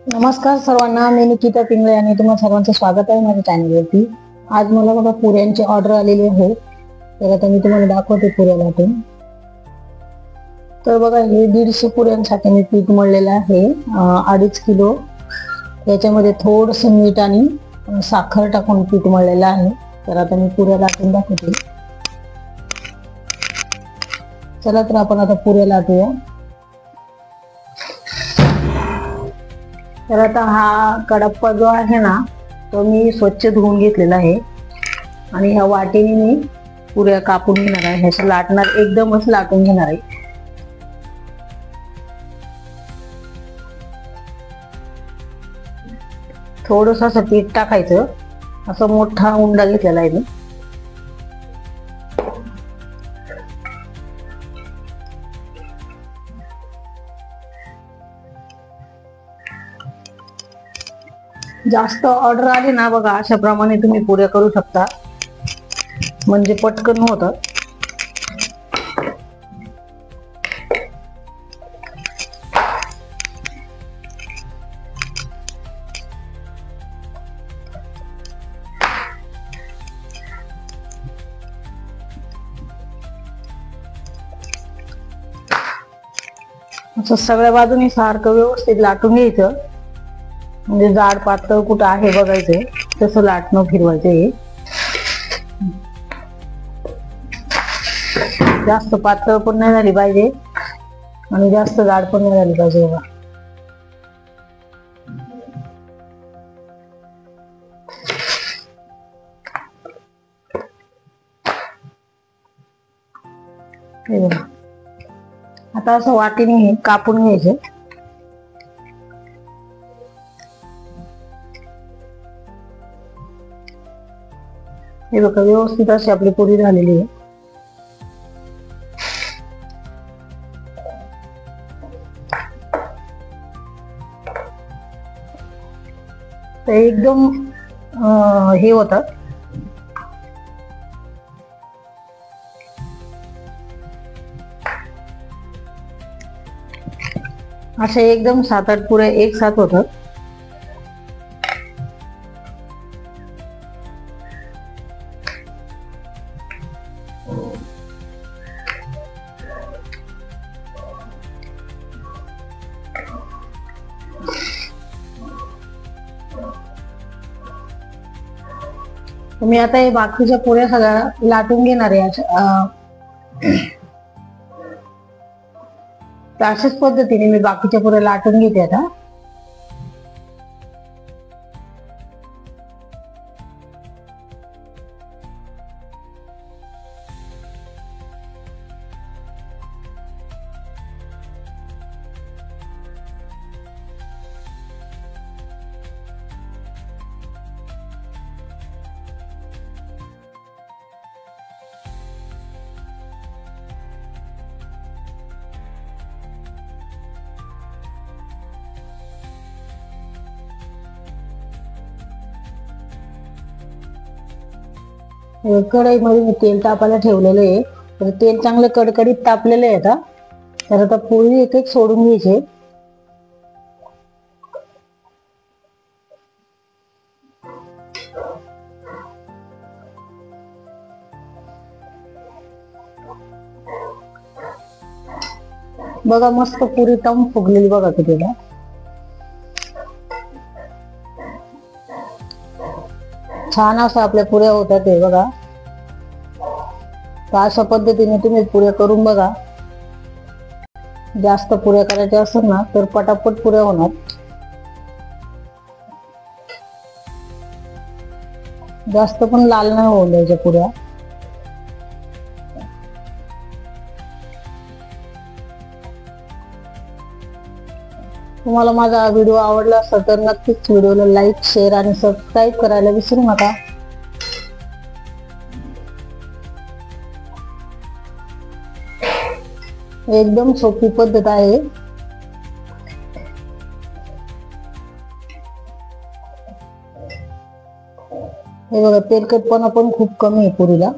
नमस्कार सर्वांना, मी निकिता पिंगळे आणि तुम्हा सर्वांचं स्वागत आहे माझ्या चॅनलवरती। आज मला बघा पुऱ्यांची ऑर्डर आलेली आहे, तर आता मी तुम्हाला दाखवते पुऱ्या लाटून। तर बघा हे 150 पुऱ्यांसाठी मी पीठ मळलेलं आहे 2.5 किलो। याच्यामध्ये थोडंसं मीठ आणि साखर टाकून पीठ मळलेलं आहे। तर आता मी पुऱ्या लाटून दाखवते। चला तर आपण आता पुऱ्या लाटूया। तर आता हा कडप्पा जो आहे ना, तो मी स्वच्छ धुवून घेतलेला आहे आणि ह्या वाटीने मी पुऱ्या कापून घेणार आहे। ह्याचं लाटणार, एकदमच लाटून घेणार आहे। थोडंसं असं पीठ टाकायचं, असं मोठा उंडा घेतलेला आहे मी। जास्त ऑर्डर आली ना बघा, अशा प्रमाणे तुम्ही पुऱ्या करू शकता, म्हणजे पटकन होतं। असं सगळ्या बाजूनी सारखं व्यवस्थित लाटून घ्यायचं, म्हणजे जाड पातळ कुठं आहे बघायचंय, तसं लाटणं फिरवायचंय। जास्त पातळ पण नाही झाली पाहिजे आणि जास्त जाड पण नाही झाली पाहिजे बघा। हे बघा, आता असं वाटीने कापून घ्यायचं। हे बघा, व्यवस्थित अशी आपली पुरी झालेली आहे। तर एकदम हे होतं, अशा एकदम 7-8 पुऱ्या एक साथ होतात। मी आता हे बाकीच्या पुऱ्या सगळ्या लाटून घेणार आहे। अशाच पद्धतीने मी बाकीच्या पुऱ्या लाटून घेते आता। कढईमध्ये मी तेल तापायला ठेवलेलं आहे, तर तेल चांगलं कडकडीत तापलेलं आहे आता। तर आता पोळी एक एक सोडून घ्यायची। बघा, मस्त पुरी तम फुगलेली बघा कितीला। छान असं आपल्या पुऱ्या होतात ते बघा। तर अशा पद्धतीने तुम्ही पुऱ्या करून बघा। जास्त पुऱ्या करायच्या असेल ना तर पटापट पुऱ्या होणार। जास्त पण लाल नाही होऊ द्यायच्या पुऱ्या। तुम्हाला माझा व्हिडिओ आवडला असेल तर नक्कीच व्हिडिओला लाईक, शेअर आणि सबस्क्राईब करायला विसरू नका। एकदम सोपी पद्धत आहे। हे बघा, तेलकटपणा पण खूप कमी आहे पुरीला।